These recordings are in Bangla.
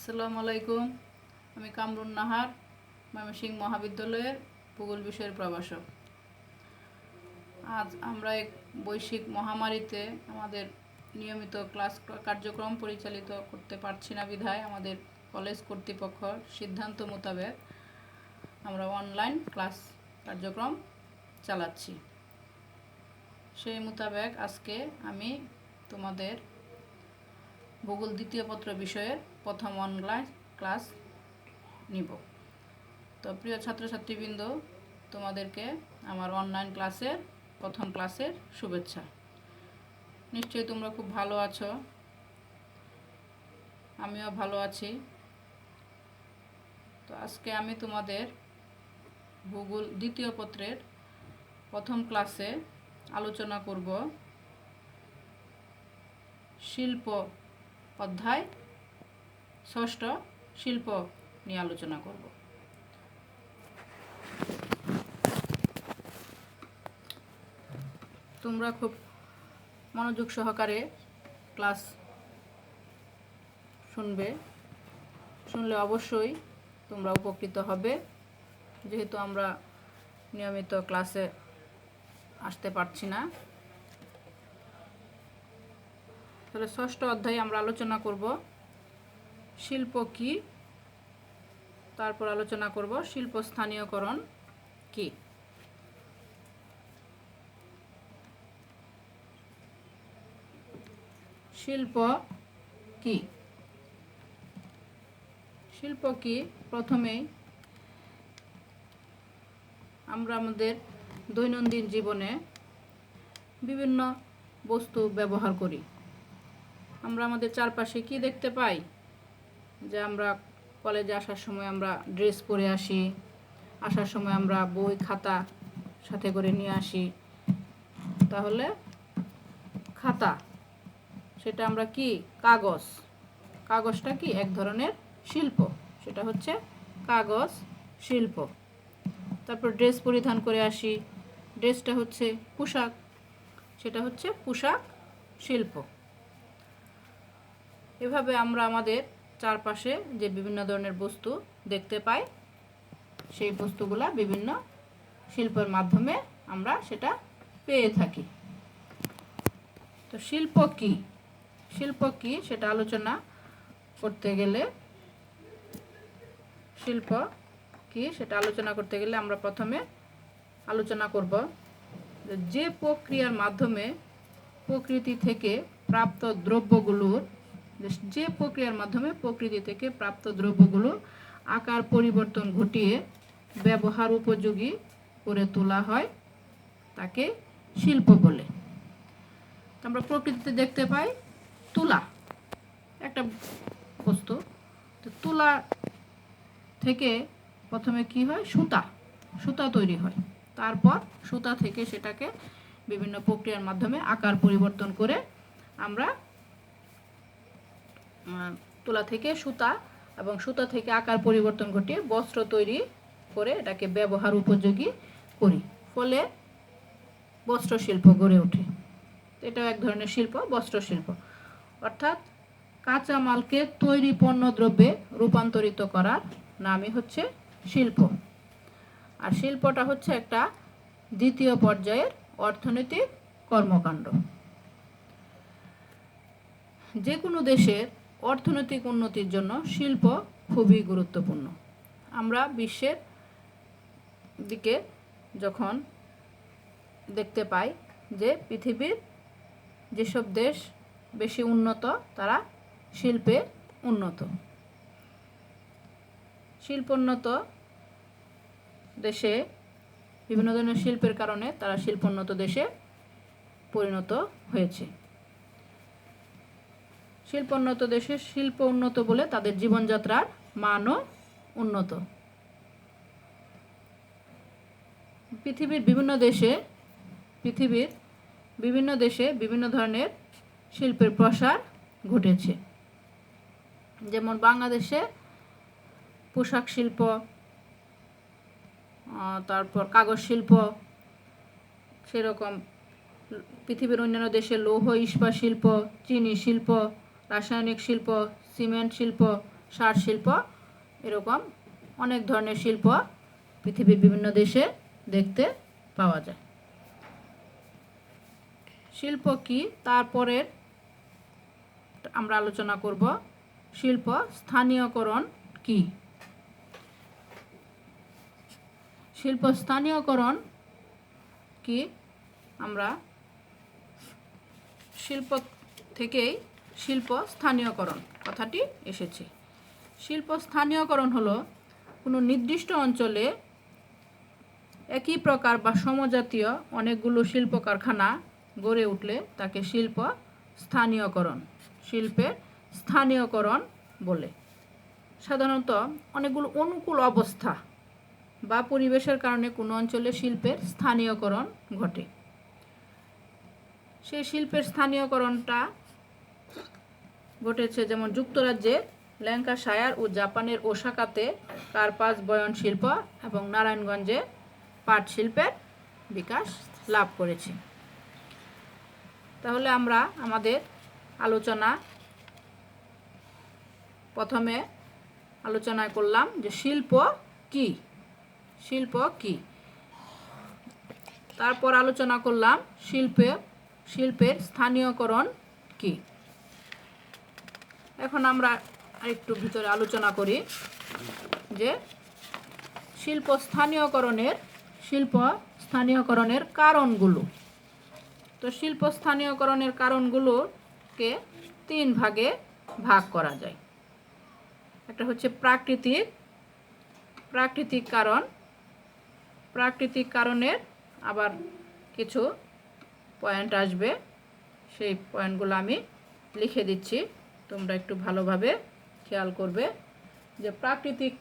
আসসালামু আলাইকুম। আমি কামরুন নাহার, ময়মনসিংহ মহাবিদ্যালয়ের ভূগোল বিষয়ের প্রভাষক। আজ আমরা এক বৈশ্বিক মহামারীতে আমাদের নিয়মিত ক্লাস কার্যক্রম পরিচালিত করতে পারছি না বিধায় আমাদের কলেজ কর্তৃপক্ষ সিদ্ধান্ত মোতাবেক আমরা অনলাইন ক্লাস কার্যক্রম চালাচ্ছি। সেই মোতাবেক আজকে আমি তোমাদের ভূগোল দ্বিতীয় পত্র বিষয়ের প্রথম অনলাইন ক্লাস নিব। তো প্রিয় ছাত্রছাত্রীবৃন্দ, তোমাদেরকে আমার অনলাইন ক্লাসের প্রথম ক্লাসের শুভেচ্ছা। নিশ্চয়ই তোমরা খুব ভালো আছো, আমিও ভালো আছি। তো আজকে আমি তোমাদের ভূগোল দ্বিতীয় পত্রের প্রথম ক্লাসে আলোচনা করব শিল্প অধ্যায় ষষ্ঠ শিল্প নিয়ে আলোচনা করব। তোমরা খুব মনোযোগ সহকারে ক্লাস শুনলে অবশ্যই তোমরা উপকৃত হবে, যেহেতু আমরা নিয়মিত ক্লাসে আসতে পারছি না। তাহলে ষষ্ঠ অধ্যায়ে আমরা আলোচনা করব শিল্প কি, তারপর আলোচনা করব শিল্প স্থানীয়করণ কি। শিল্প কি? শিল্প কি? প্রথমেই আমরা আমাদের দৈনন্দিন জীবনে বিভিন্ন বস্তু ব্যবহার করি। আমরা আমাদের চারপাশে কি দেখতে পাই? যে আমরা কলেজে আসার সময় আমরা ড্রেস পরে আসি, আসার সময় আমরা বই খাতা সাথে করে নিয়ে আসি। তাহলে খাতা, সেটা আমরা কি? কাগজ। কাগজটা কি? এক ধরনের শিল্প, সেটা হচ্ছে কাগজ শিল্প। তারপর ড্রেস পরিধান করে আসি, ড্রেসটা হচ্ছে পোশাক, সেটা হচ্ছে পোশাক শিল্প। এভাবে আমরা আমাদের চারপাশে যে বিভিন্ন ধরনের বস্তু দেখতে পাই, সেই বস্তুগুলা বিভিন্ন শিল্পের মাধ্যমে আমরা সেটা পেয়ে থাকি। তো শিল্প কি? শিল্প কি সেটা আলোচনা করতে গেলে আমরা প্রথমে আলোচনা করব যে প্রক্রিয়ার মাধ্যমে প্রকৃতি থেকে প্রাপ্ত দ্রব্যগুলোর আকার পরিবর্তন ঘটিয়ে ব্যবহার উপযোগী করে তোলা হয়, তাকে শিল্প বলে। আমরা প্রকৃতিতে দেখতে পাই তুলা, একটা বস্তু। তো তুলা থেকে প্রথমে কি হয়? সুতা তৈরি হয়। তারপর সুতা থেকে সেটাকে বিভিন্ন প্রক্রিয়ার মাধ্যমে আকার পরিবর্তন করে আমরা তুলা থেকে সুতা এবং সুতা থেকে আকার পরিবর্তন ঘটিয়ে বস্ত্র তৈরি করে এটাকে ব্যবহার উপযোগী করি, ফলে বস্ত্র শিল্প গড়ে ওঠে। এটাও এক ধরনের শিল্প, বস্ত্র শিল্প। অর্থাৎ কাঁচামালকে তৈরি পণ্য দ্রব্যে রূপান্তরিত করার নামই হচ্ছে শিল্প। আর শিল্পটা হচ্ছে একটা দ্বিতীয় পর্যায়ের অর্থনৈতিক কর্মকাণ্ড। যে কোনো দেশের অর্থনৈতিক উন্নতির জন্য শিল্প খুবই গুরুত্বপূর্ণ। আমরা বিশ্বের দিকে যখন দেখতে পাই যে পৃথিবীর যেসব দেশ বেশি উন্নত, তারা শিল্পে উন্নত। শিল্পোন্নত দেশে বিভিন্ন ধরনের শিল্পের কারণে তারা শিল্পোন্নত দেশে পরিণত হয়েছে। শিল্পোন্নত দেশে শিল্প উন্নত বলে তাদের জীবনযাত্রার মানও উন্নত। পৃথিবীর বিভিন্ন দেশে বিভিন্ন ধরনের শিল্পের প্রসার ঘটেছে। যেমন বাংলাদেশে পোশাক শিল্প, তারপর কাগজ শিল্প, সেরকম পৃথিবীর অন্যান্য দেশে লৌহ ইস্পাত শিল্প, চিনি শিল্প, রাসায়নিক শিল্প, সিমেন্ট শিল্প, সার শিল্প, এরকম অনেক ধরনের শিল্প পৃথিবীর বিভিন্ন দেশে দেখতে পাওয়া যায়। শিল্প কি তারপরে আমরা আলোচনা করব শিল্প স্থানীয়করণ কি। শিল্প স্থানীয়করণ কি, আমরা শিল্প থেকেই শিল্প স্থানীয়করণ কথাটি এসেছে। শিল্প স্থানীয়করণ হলো কোনো নির্দিষ্ট অঞ্চলে একই প্রকার বা সমজাতীয় অনেকগুলো শিল্প কারখানা গড়ে উঠলে তাকে শিল্প স্থানীয়করণ, শিল্পের স্থানীয়করণ বলে। সাধারণত অনেকগুলো অনুকূল অবস্থা বা পরিবেশের কারণে কোনো অঞ্চলে শিল্পের স্থানীয়করণ ঘটে। সেই শিল্পের স্থানীয়করণটা ঘটেছে যেমন যুক্তরাজ্যের ল্যাঙ্কাশায়ার ও জাপানের ওসাকাতে কার্পাস বয়ন শিল্প এবং নারায়ণগঞ্জে পাট শিল্পের বিকাশ লাভ করেছে। তাহলে আমরা আমাদের আলোচনা প্রথমে আলোচনা করলাম যে শিল্প কি, শিল্প কি, তারপর আলোচনা করলাম শিল্পের স্থানীয়করণ কি। এখন আমরা আরেকটু ভিতরে আলোচনা করি যে শিল্প স্থানীয়করণের কারণগুলো। তো শিল্প স্থানীয়করণের কারণগুলোকে 3 ভাগে ভাগ করা যায়। একটা হচ্ছে প্রাকৃতিক কারণ। প্রাকৃতিক কারণের আবার কিছু পয়েন্ট আসবে, সেই পয়েন্টগুলো আমি লিখে দিচ্ছি, তোমরা একটু ভালোভাবে খেয়াল করবে। যে প্রাকৃতিক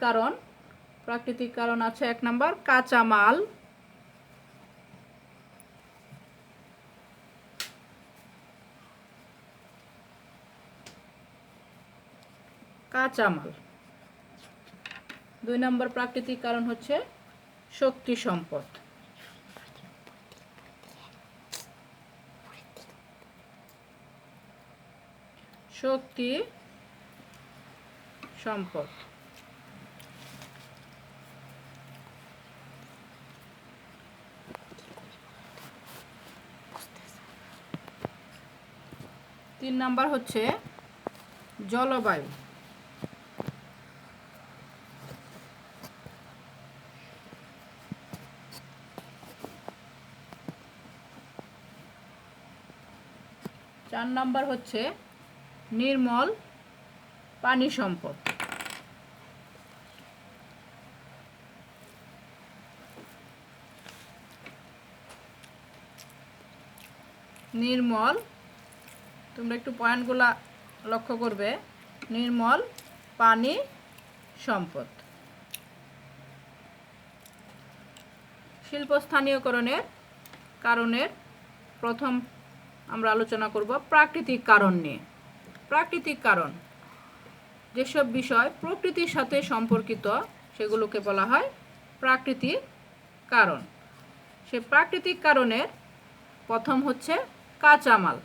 কারণ আছে 1 নম্বর কাঁচামাল। কাঁচামাল। 2 নম্বর প্রাকৃতিক কারণ হচ্ছে শক্তি সম্পদ। শক্তি সম্পদ। 3 নাম্বার হচ্ছে জলবায়ু। চার নাম্বার হচ্ছে নির্মল পানি সম্পদ। নির্মল, তোমরা একটু পয়েন্টগুলা লক্ষ্য করবে, নির্মল পানি সম্পদ। শিল্প স্থানীয়করণের কারণের প্রথম আমরা আলোচনা করব প্রাকৃতিক কারণ নিয়ে। প্রাকৃতিক কারণ, যেসব বিষয় প্রকৃতির সাথে সম্পর্কিত সেগুলোকে বলা হয় প্রাকৃতিক কারণ। সে প্রাকৃতিক কারণের প্রথম হচ্ছে কাঁচামাল।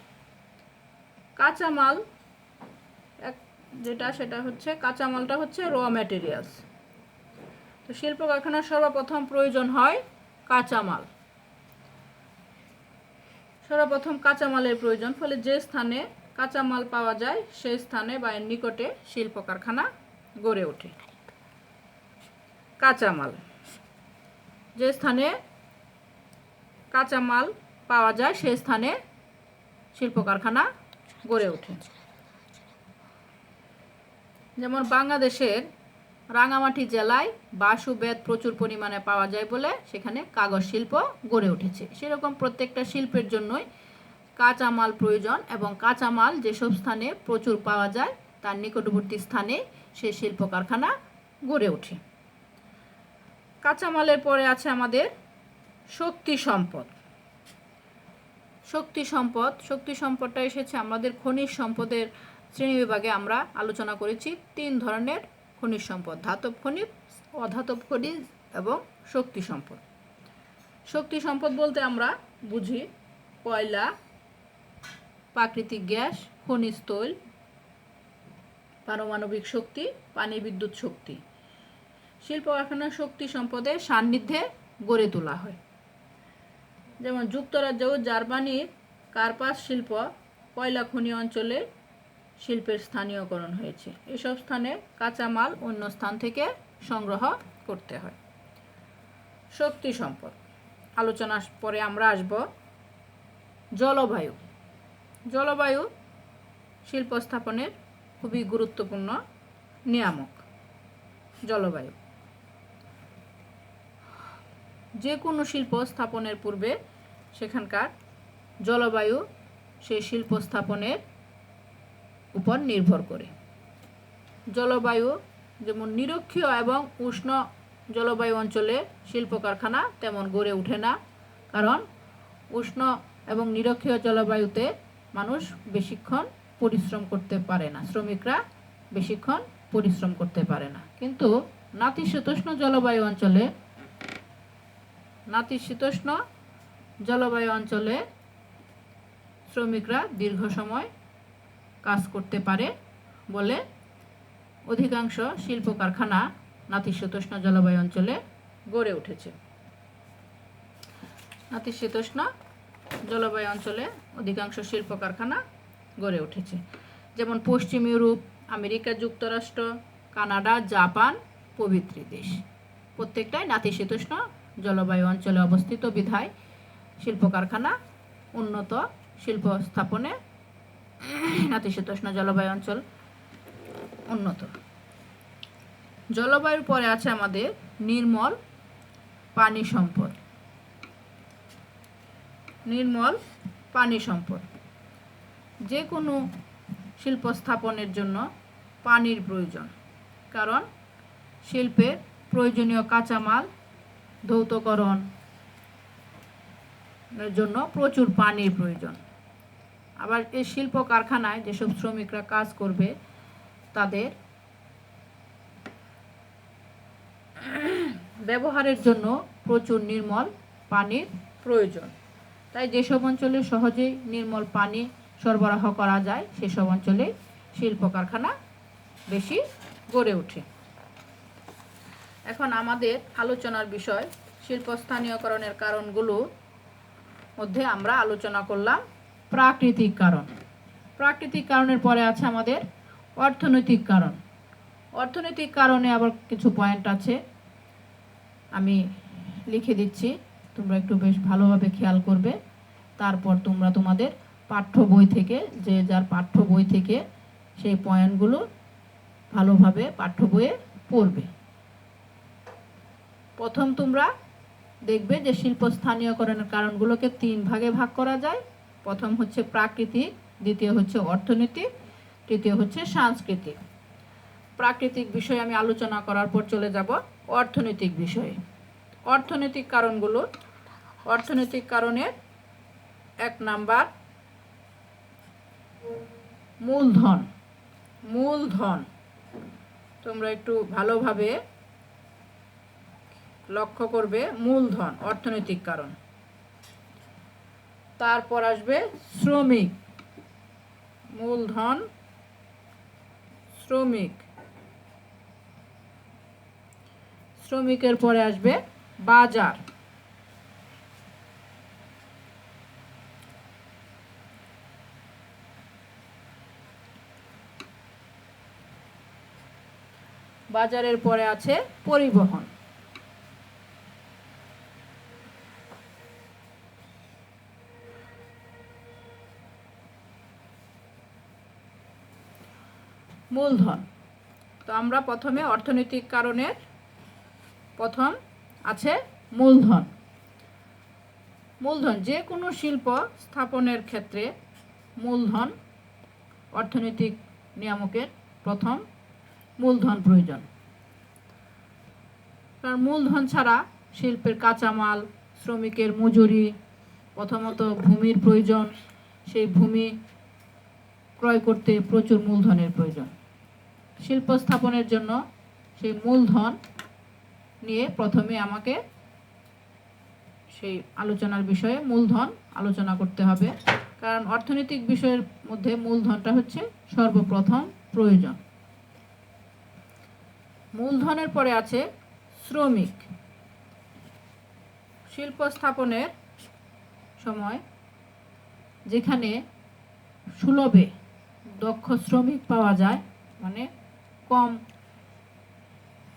কাঁচামাল সেটা হচ্ছে কাঁচামালটা হচ্ছে র ম্যাটেরিয়ালস। তো শিল্প কারখানার সর্বপ্রথম প্রয়োজন হয় কাঁচামাল। সর্বপ্রথম কাঁচামালের প্রয়োজন, ফলে যে স্থানে কাঁচামাল পাওয়া যায় সেই স্থানে বা এর নিকটে শিল্প কারখানা গড়ে ওঠে। কাঁচামাল, যে স্থানে কাঁচামাল পাওয়া যায় সেই স্থানে শিল্প কারখানা গড়ে ওঠে। যেমন বাংলাদেশের রাঙামাটি জেলায় বাঁশ ও বেত প্রচুর পরিমাণে পাওয়া যায় বলে সেখানে কাগজ শিল্প গড়ে উঠেছে। সেরকম প্রত্যেকটা শিল্পের জন্যই কাঁচামাল প্রয়োজন, এবং কাঁচামাল যেসব স্থানে প্রচুর পাওয়া যায় তার নিকটবর্তী স্থানে সেই শিল্প কারখানা গড়ে ওঠে। কাঁচামালের পরে আছে আমাদের শক্তি সম্পদ। শক্তি সম্পদটা এসেছে আমাদের খনিজ সম্পদের শ্রেণীবিভাগে। আমরা আলোচনা করেছি 3 ধরনের খনিজ সম্পদ: ধাতব খনিজ, অধাতব খনিজ এবং শক্তি সম্পদ। শক্তি সম্পদ বলতে আমরা বুঝি কয়লা, প্রাকৃতিক গ্যাস, খনিজ তৈল পারমাণবিক শক্তি, পানি বিদ্যুৎ শক্তি। শিল্প কারখানা শক্তি সম্পদের সান্নিধ্যে গড়ে তোলা হয়। যেমন যুক্তরাজ্য ও জার্মানির কার্পাস শিল্প কয়লা খনি অঞ্চলে শিল্পের স্থানীয়করণ হয়েছে। এসব স্থানে কাঁচামাল অন্য স্থান থেকে সংগ্রহ করতে হয়। শক্তি সম্পদ আলোচনার পরে আমরা আসব জলবায়ু। জলবায়ু শিল্প স্থাপনের খুবই গুরুত্বপূর্ণ নিয়ামক। জলবায়ু যে কোনো শিল্প স্থাপনের পূর্বে সেখানকার জলবায়ু সেই শিল্প স্থাপনের উপর নির্ভর করে। জলবায়ু যেমন নিরক্ষীয় এবং উষ্ণ জলবায়ু অঞ্চলে শিল্প কারখানা তেমন গড়ে ওঠে না, কারণ উষ্ণ এবং নিরক্ষীয় জলবায়ুতে মানুষ বেশিক্ষণ পরিশ্রম করতে পারে না, শ্রমিকরা বেশিক্ষণ পরিশ্রম করতে পারে না। কিন্তু নাতিশীতোষ্ণ জলবায়ু অঞ্চলে শ্রমিকরা দীর্ঘ সময় কাজ করতে পারে বলে অধিকাংশ শিল্প কারখানা নাতিশীতোষ্ণ জলবায়ু অঞ্চলে গড়ে উঠেছে। নাতিশীতোষ্ণ জলবায়ু অঞ্চলে অধিকাংশ শিল্প কারখানা গড়ে উঠেছে। যেমন পশ্চিম ইউরোপ, আমেরিকা যুক্তরাষ্ট্র, কানাডা, জাপান প্রভৃতি দেশ প্রত্যেকটাই নাতিশীতোষ্ণ জলবায়ু অঞ্চলে অবস্থিত বিধায় শিল্প কারখানা উন্নত শিল্প স্থাপনে নাতিশীতোষ্ণ জলবায়ু অঞ্চল উন্নত। জলবায়ুর পরে আছে আমাদের নির্মল পানি সম্পদ। নির্মল পানি সম্পদ যে কোনো শিল্প স্থাপনের জন্য পানির প্রয়োজন, কারণ শিল্পের প্রয়োজনীয় কাঁচামাল ধৌতকরণের জন্য প্রচুর পানির প্রয়োজন। আবার এই শিল্প কারখানায় যেসব শ্রমিকরা কাজ করবে তাদের ব্যবহারের জন্য প্রচুর নির্মল পানির প্রয়োজন। তাই যেসব অঞ্চলে সহজেই নির্মল পানি সরবরাহ করা যায় সেসব অঞ্চলে শিল্প কারখানা বেশি গড়ে ওঠে। এখন আমাদের আলোচনার বিষয় শিল্প স্থানীয়করণের কারণগুলো মধ্যে আমরা আলোচনা করলাম প্রাকৃতিক কারণ। প্রাকৃতিক কারণের পরে আছে আমাদের অর্থনৈতিক কারণ। অর্থনৈতিক কারণে আবার কিছু পয়েন্ট আছে, আমি লিখে দিচ্ছি, তোমরা একটু বেশ ভালোভাবে খেয়াল করবে। তারপর তোমরা তোমাদের পাঠ্য বই থেকে, যে যার পাঠ্য বই থেকে সেই পয়েন্টগুলো ভালোভাবে পাঠ্য বইয়ে পড়বে। প্রথম তোমরা দেখবে যে শিল্প স্থানীয়করণের কারণগুলোকে 3 ভাগে ভাগ করা যায়। প্রথম হচ্ছে প্রাকৃতিক, দ্বিতীয় হচ্ছে অর্থনৈতিক, তৃতীয় হচ্ছে সাংস্কৃতিক। প্রাকৃতিক বিষয়ে আমি আলোচনা করার পর চলে যাব অর্থনৈতিক বিষয়ে। অর্থনৈতিক কারণগুলো, অর্থনৈতিক কারণের 1 নাম্বার মূলধন। মূলধন তোমরা একটু ভালোভাবে লক্ষ্য করবে, মূলধন অর্থনৈতিক কারণ। তারপর আসবে শ্রমিক, মূলধন, শ্রমিক। শ্রমিকের পরে আসবে বাজার। বাজারের পরে আছে পরিবহন। মূলধন। তো আমরা প্রথমে অর্থনৈতিক কারণের প্রথম আছে মূলধন। মূলধন যে কোনো শিল্প স্থাপনের ক্ষেত্রে মূলধন অর্থনৈতিক নিয়ামকের প্রথম মূলধন প্রয়োজন। কারণ মূলধন ছাড়া শিল্পের কাঁচামাল, শ্রমিকের মজুরি, প্রথমত ভূমির প্রয়োজন, সেই ভূমি ক্রয় করতে প্রচুর মূলধনের প্রয়োজন। শিল্প স্থাপনের জন্য সেই মূলধন নিয়ে প্রথমে আমাকে সেই আলোচনার বিষয়ে মূলধন আলোচনা করতে হবে, কারণ অর্থনৈতিক বিষয়ের মধ্যে মূলধনটা হচ্ছে সর্বপ্রথম প্রয়োজন। মূলধনের পরে আছে শ্রমিক। শিল্প স্থাপনের সময় যেখানে সুলভে দক্ষ শ্রমিক পাওয়া যায়, মানে কম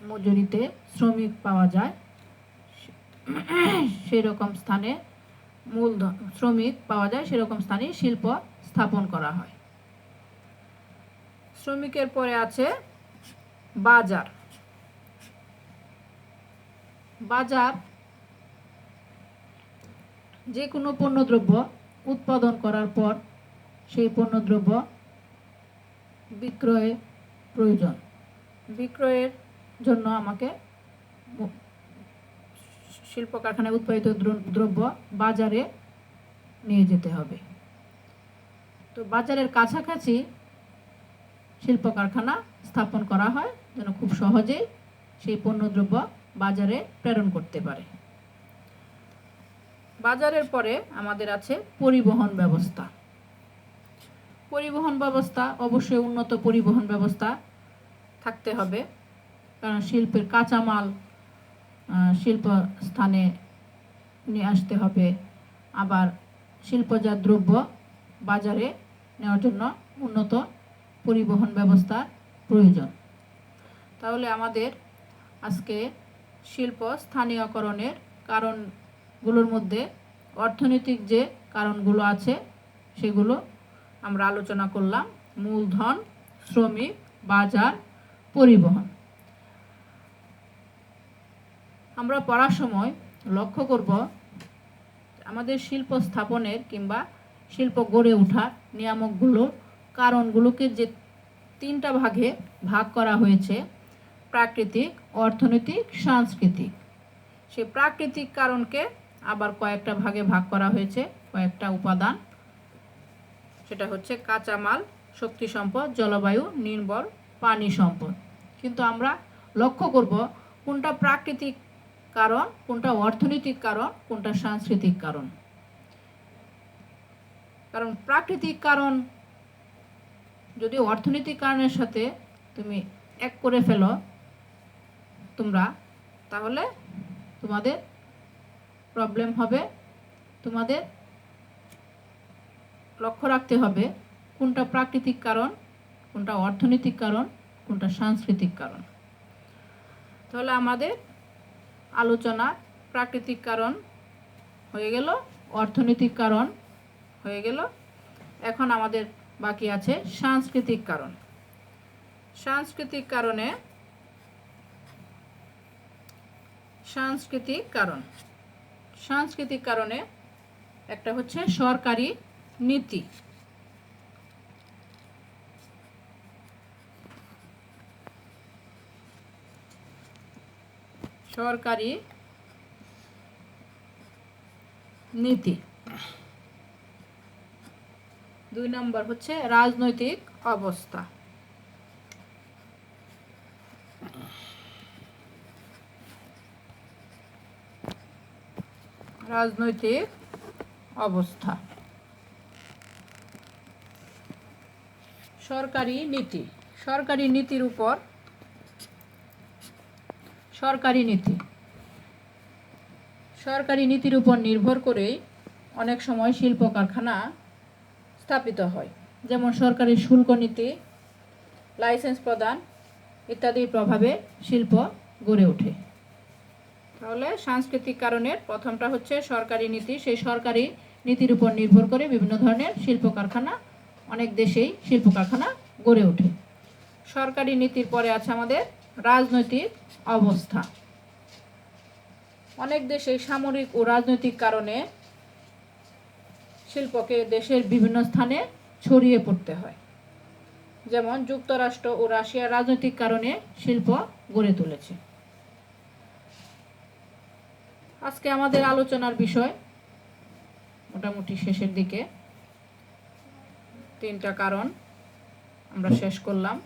মজুরিতে শ্রমিক পাওয়া যায়, সেরকম স্থানে শ্রমিক পাওয়া যায় সেরকম স্থানে শিল্প স্থাপন করা হয়। শ্রমিকের পরে আছে বাজার। বাজার যে কোনো পণ্যদ্রব্য উৎপাদন করার পর সেই পণ্যদ্রব্য বিক্রয় প্রয়োজন। বিক্রয়ের জন্য আমাকে শিল্প কারখানায় উৎপাদিত দ্রব্য বাজারে নিয়ে যেতে হবে। তো বাজারের কাছাকাছি শিল্প কারখানা স্থাপন করা হয় যেন খুব সহজেই সেই পণ্যদ্রব্য বাজারে প্রেরণ করতে পারে। বাজারের পরে আমাদের আছে পরিবহন ব্যবস্থা। পরিবহন ব্যবস্থা অবশ্যই উন্নত পরিবহন ব্যবস্থা থাকতে হবে, কারণ শিল্পের কাঁচামাল শিল্প স্থানে নিয়ে আসতে হবে, আবার শিল্পজাত দ্রব্য বাজারে নেওয়ার জন্য উন্নত পরিবহন ব্যবস্থার প্রয়োজন। তাহলে আমাদের আজকে শিল্প স্থানীয়করণের কারণগুলোর মধ্যে অর্থনৈতিক যে কারণগুলো আছে সেগুলো আমরা আলোচনা করলাম: মূলধন, শ্রমিক, বাজার, পরিবহন। আমরা পড়ার সময় লক্ষ্য করব আমাদের শিল্প স্থাপনের কিংবা শিল্প গড়ে ওঠার নিয়ামকগুলোর কারণগুলোকে যে তিনটা ভাগে ভাগ করা হয়েছে: প্রাকৃতিক, অর্থনৈতিক, সাংস্কৃতিক। সেই প্রাকৃতিক কারণকে আবার কয়েকটা ভাগে ভাগ করা হয়েছে, কয়েকটা উপাদান। সেটা হচ্ছে কাঁচামাল, শক্তি সম্পদ, জলবায়ু নির্ভর, পানি সম্পদ। কিন্তু আমরা লক্ষ্য করব কোনটা প্রাকৃতিক কারণ, কোনটা অর্থনৈতিক কারণ, কোনটা সাংস্কৃতিক কারণ। কারণ প্রাকৃতিক কারণ যদি অর্থনৈতিক কারণের সাথে তুমি এক করে ফেলো তাহলে তোমাদের প্রবলেম হবে। তোমাদের লক্ষ্য রাখতে হবে কোনটা প্রাকৃতিক কারণ, কোনটা অর্থনৈতিক কারণ, কোনটা সাংস্কৃতিক কারণ। তাহলে আমাদের আলোচনা প্রাকৃতিক কারণ হয়ে গেল, অর্থনৈতিক কারণ হয়ে গেল। এখন আমাদের বাকি আছে সাংস্কৃতিক কারণ। সাংস্কৃতিক কারণে একটা হচ্ছে সরকারি নীতি। সরকারি নীতি। 2 নম্বর হচ্ছে রাজনৈতিক অবস্থা। রাজনৈতিক অবস্থা। সরকারি নীতি। সরকারি নীতির উপর নির্ভর করেই অনেক সময় শিল্প কারখানা স্থাপিত হয়। যেমন সরকারি শুল্ক নীতি, লাইসেন্স প্রদান ইত্যাদির প্রভাবে শিল্প গড়ে ওঠে। তাহলে সাংস্কৃতিক কারণের প্রথমটা হচ্ছে সরকারি নীতি। সেই সরকারি নীতির উপর নির্ভর করে বিভিন্ন ধরনের শিল্প কারখানা, অনেক দেশেই শিল্প কারখানা গড়ে ওঠে। সরকারি নীতির পরে আছে আমাদের রাজনৈতিক অবস্থা। অনেক দেশে সামরিক ও রাজনৈতিক কারণে শিল্পকে দেশের বিভিন্ন স্থানে ছড়িয়ে পড়তে হয়। যেমন যুক্তরাষ্ট্র ও রাশিয়ার রাজনৈতিক কারণে শিল্প গড়ে তুলেছে। আজকে আমাদের আলোচনার বিষয় মোটামুটি শেষের দিকে। 3টা কারণ আমরা শেষ করলাম।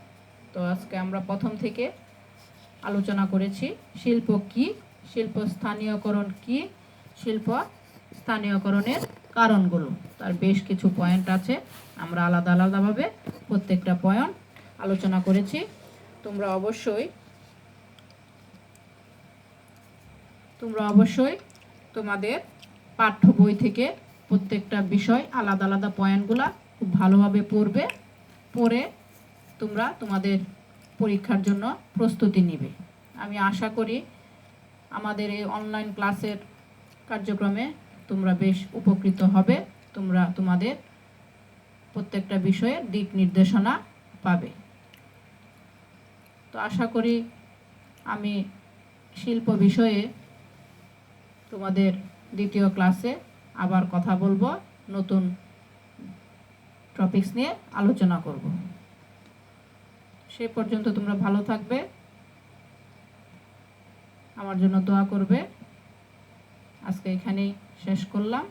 তো আজকে আমরা প্রথম থেকে আলোচনা করেছি শিল্প কি, শিল্প স্থানীয়করণ কি, শিল্প স্থানীয়করণের কারণগুলো। তার বেশ কিছু পয়েন্ট আছে, আমরা আলাদা আলাদাভাবে প্রত্যেকটা পয়েন্ট আলোচনা করেছি। তোমরা অবশ্যই তোমরা অবশ্যই তোমাদের পাঠ্য বই থেকে প্রত্যেকটা বিষয় আলাদা আলাদা পয়েন্টগুলো খুব ভালোভাবে পড়বে, পড়ে তোমরা তোমাদের পরীক্ষার জন্য প্রস্তুতি নিবে। আমি আশা করি আমাদের এই অনলাইন ক্লাসের কার্যক্রমে তোমরা বেশ উপকৃত হবে, তোমরা তোমাদের প্রত্যেকটা বিষয়ে দিক নির্দেশনা পাবে। তো আশা করি আমি শিল্প বিষয়ে তোমাদের দ্বিতীয় ক্লাসে আবার কথা বলবো, নতুন টপিকস নিয়ে আলোচনা করব। সে পর্যন্ত তোমরা ভালো থাকবে, আমার জন্য দোয়া করবে। আজকে এখানেই শেষ করলাম।